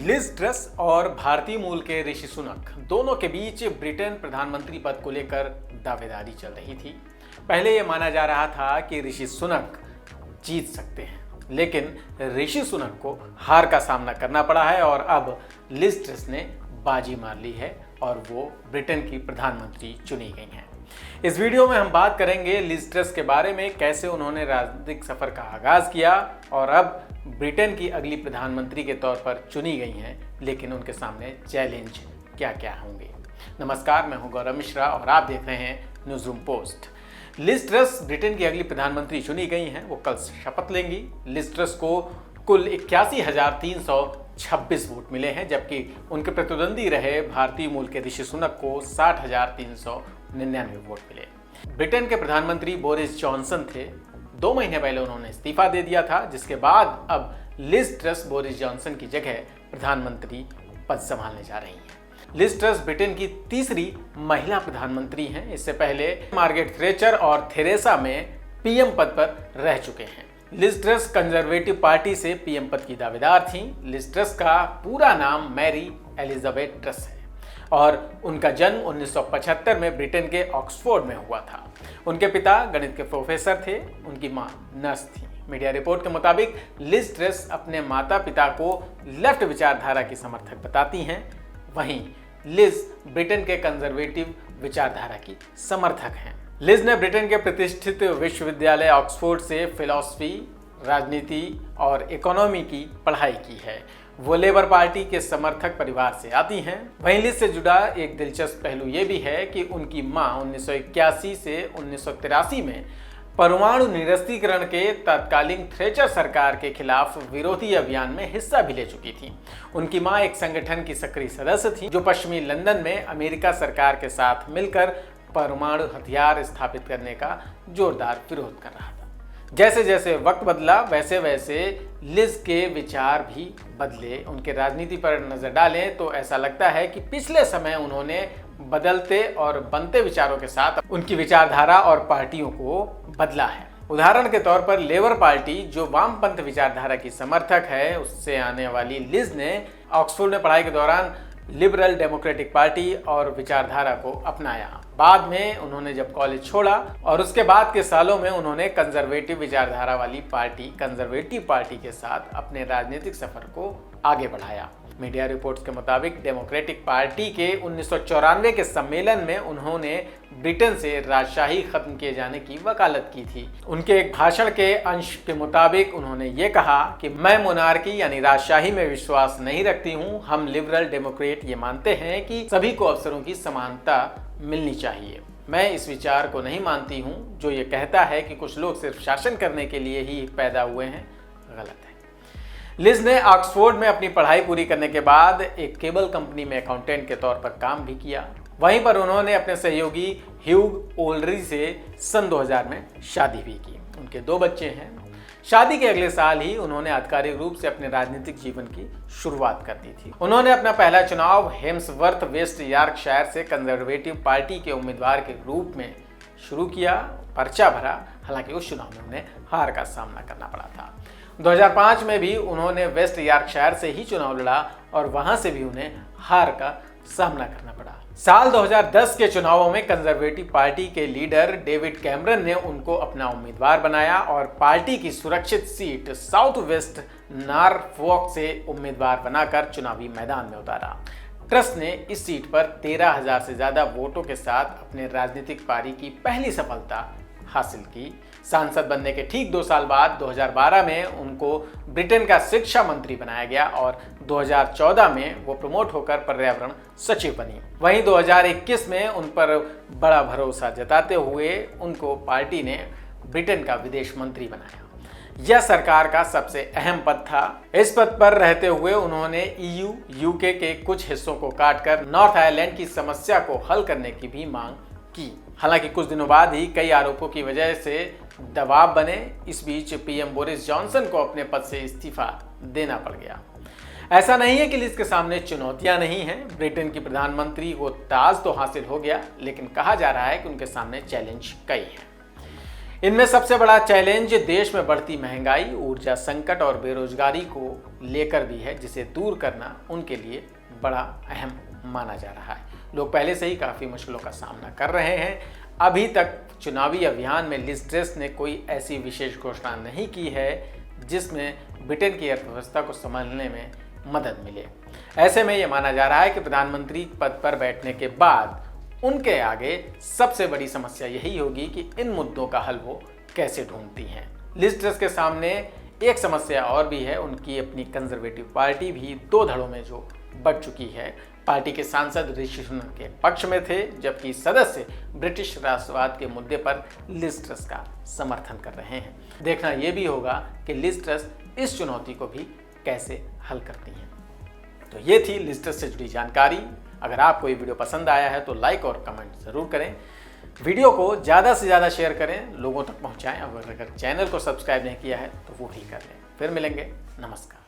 Liz truss और भारतीय मूल के ऋषि सुनक दोनों के बीच ब्रिटेन प्रधानमंत्री पद को लेकर दावेदारी चल रही थी। पहले यह माना जा रहा था कि ऋषि सुनक जीत सकते हैं, लेकिन ऋषि सुनक को हार का सामना करना पड़ा है और अब लिज ट्रस ने बाजी मार ली है और वो ब्रिटेन की प्रधानमंत्री चुनी गई हैं। इस वीडियो में हम बात करेंगे लिज ट्रस के बारे में, कैसे उन्होंने राजनीतिक सफर का आगाज किया और अब ब्रिटेन की अगली प्रधानमंत्री के तौर पर चुनी गई हैं, लेकिन उनके सामने चैलेंज क्या क्या होंगे। नमस्कार, मैं हूं गौरव मिश्रा और आप देख रहे हैं news room post. Liz Truss Britain की अगली प्रधानमंत्री चुनी गई हैं, वो कल शपथ लेंगी। लिज ट्रस को कुल 81,326 वोट मिले हैं, जबकि उनके प्रतिद्वंदी रहे भारतीय मूल के ऋषि सुनक को 60,399 वोट मिले। ब्रिटेन के प्रधानमंत्री बोरिस जॉनसन थे। 2 महीने पहले उन्होंने इस्तीफा दे दिया था, जिसके बाद अब लिज ट्रस बोरिस जॉनसन की जगह प्रधानमंत्री पद संभालने जा रही हैं। लिज ट्रस ब्रिटेन की तीसरी महिला प्रधानमंत्री हैं। इससे पहले मार्गरेट थैचर और थेरेसा मे पीएम पद पर रह चुके हैं। लिज ट्रस कंजर्वेटिव पार्टी से पीएम पद की दावेदार थीं। लिज ट्रस का पूरा नाम मैरी एलिजाबेथ ट्रस है और उनका जन्म 1975 में ब्रिटेन के ऑक्सफोर्ड में हुआ था। उनके पिता गणित के प्रोफेसर थे, उनकी मां नर्स थी। मीडिया रिपोर्ट के मुताबिक लिज ट्रस अपने माता पिता को लेफ्ट विचारधारा की समर्थक बताती हैं, वहीं लिज ब्रिटेन के कंजर्वेटिव विचारधारा की समर्थक हैं। लिज ने ब्रिटेन के प्रतिष्ठित विश्वविद्यालय ऑक्सफोर्ड से फिलॉसफी, राजनीति और इकोनॉमी की पढ़ाई की है। वो लेबर पार्टी के समर्थक परिवार से आती हैं। वहीं लिज से जुड़ा एक दिलचस्प पहलू ये भी है कि उनकी मां 1981 से 1983 में परमाणु निरस्त्रीकरण के तत्कालीन थैचर सरकार के खिलाफ विरोधी अभियान में हिस्सा भी ले चुकी थी। उनकी मां एक संगठन की सक्रिय सदस्य थी जो पश्चिमी लंदन में अमेरिका सरकार के साथ मिलकर परमाणु हथियार स्थापित करने का जोरदार विरोध कर रहा था। जैसे जैसे वक्त बदला वैसे वैसे लिज के विचार भी बदले। उनके राजनीति पर नजर डालें तो ऐसा लगता है कि पिछले समय उन्होंने बदलते और बनते विचारों के साथ उनकी विचारधारा और पार्टियों को बदला है। उदाहरण के तौर पर लेबर पार्टी, जो वामपंथ विचारधारा की समर्थक है, उससे आने वाली लिज ने ऑक्सफोर्ड में पढ़ाई के दौरान लिबरल डेमोक्रेटिक पार्टी और विचारधारा को अपनाया। बाद में उन्होंने जब कॉलेज छोड़ा और उसके बाद के सालों में उन्होंने कंजर्वेटिव विचारधारा वाली पार्टी कंजर्वेटिव पार्टी के साथ अपने राजनीतिक सफर को आगे बढ़ाया। मीडिया रिपोर्ट्स के मुताबिक डेमोक्रेटिक पार्टी के 1994 के सम्मेलन में उन्होंने ब्रिटेन से राजशाही खत्म किए जाने की वकालत की थी। उनके एक भाषण के अंश के मुताबिक उन्होंने ये कहा कि मैं मोनार्की यानी राजशाही में विश्वास नहीं रखती हूँ। हम लिबरल डेमोक्रेट ये मानते हैं कि सभी को अवसरों की समानता मिलनी चाहिए। मैं इस विचार को नहीं मानती हूँ जो ये कहता है कि कुछ लोग सिर्फ शासन करने के लिए ही पैदा हुए हैं। गलत है। लिज ने ऑक्सफोर्ड में अपनी पढ़ाई पूरी करने के बाद एक केबल कंपनी में अकाउंटेंट के तौर पर काम भी किया। वहीं पर उन्होंने अपने सहयोगी ह्यूग ओल्ड्री से सन 2000 में शादी भी की। उनके 2 बच्चे हैं। शादी के अगले साल ही उन्होंने आधिकारिक रूप से अपने राजनीतिक जीवन की शुरुआत कर दी थी। उन्होंने अपना पहला चुनाव हेम्सवर्थ वेस्ट यॉर्कशायर से कंजर्वेटिव पार्टी के उम्मीदवार के रूप में शुरू किया, पर्चा भरा। हालांकि उस चुनाव में उन्हें हार का सामना करना पड़ा था। 2005 में भी उन्होंने वेस्ट यॉर्कशायर से ही चुनाव लड़ा और वहां से भी उन्हें हार का सामना करना पड़ा। साल 2010 के चुनावों में कंजर्वेटिव पार्टी के लीडर डेविड कैमरन ने उनको अपना उम्मीदवार बनाया और पार्टी की सुरक्षित सीट साउथ वेस्ट नॉरफॉक से उम्मीदवार बनाकर चुनावी मैदान में उतारा। ट्रस ने इस सीट पर 13,000 से ज्यादा वोटों के साथ अपने राजनीतिक पारी की पहली सफलता हासिल की। सांसद बनने के ठीक 2 साल बाद 2012 में उनको ब्रिटेन का शिक्षा मंत्री बनाया गया और 2014 में वो प्रमोट होकर पर्यावरण सचिव बनी। वहीं 2021 में उन पर बड़ा भरोसा जताते हुए उनको पार्टी ने ब्रिटेन का विदेश मंत्री बनाया। यह सरकार का सबसे अहम पद था। इस पद पर रहते हुए उन्होंने यूके के कुछ हिस्सों को काटकर नॉर्थ आयरलैंड की समस्या को हल करने की भी मांग की। हालांकि कुछ दिनों बाद ही कई आरोपों की वजह से दबाव बने। इस बीच पीएम बोरिस जॉनसन को अपने पद से इस्तीफा देना पड़ गया। ऐसा नहीं है कि लिज के सामने चुनौतियां नहीं हैं। ब्रिटेन की प्रधानमंत्री को ताज तो हासिल हो गया, लेकिन कहा जा रहा है कि उनके सामने चैलेंज कई हैं। इनमें सबसे बड़ा चैलेंज देश में बढ़ती महंगाई, ऊर्जा संकट और बेरोजगारी को लेकर भी है, जिसे दूर करना उनके लिए बड़ा अहम माना जा रहा है। लोग पहले से ही काफ़ी मुश्किलों का सामना कर रहे हैं। अभी तक चुनावी अभियान में लिज ट्रस ने कोई ऐसी विशेष घोषणा नहीं की है जिसमें ब्रिटेन की अर्थव्यवस्था को संभालने में मदद मिले। ऐसे में यह माना जा रहा है कि प्रधानमंत्री पद पर बैठने के बाद उनके आगे सबसे बड़ी समस्या यही होगी कि इन मुद्दों का हल वो कैसे ढूंढती हैं। लिज ट्रस के सामने एक समस्या और भी है, उनकी अपनी कंजर्वेटिव पार्टी भी दो धड़ों में जो बढ़ चुकी है। पार्टी के सांसद ऋषि सुनक के पक्ष में थे, जबकि सदस्य ब्रिटिश राष्ट्रवाद के मुद्दे पर लिज ट्रस का समर्थन कर रहे हैं। देखना यह भी होगा कि लिज ट्रस इस चुनौती को भी कैसे हल करती हैं। तो ये थी लिज ट्रस से जुड़ी जानकारी। अगर आपको ये वीडियो पसंद आया है तो लाइक और कमेंट ज़रूर करें। वीडियो को ज़्यादा से ज़्यादा शेयर करें, लोगों तक पहुंचाएं। अगर चैनल को सब्सक्राइब नहीं किया है तो वो भी कर लें। फिर मिलेंगे, नमस्कार।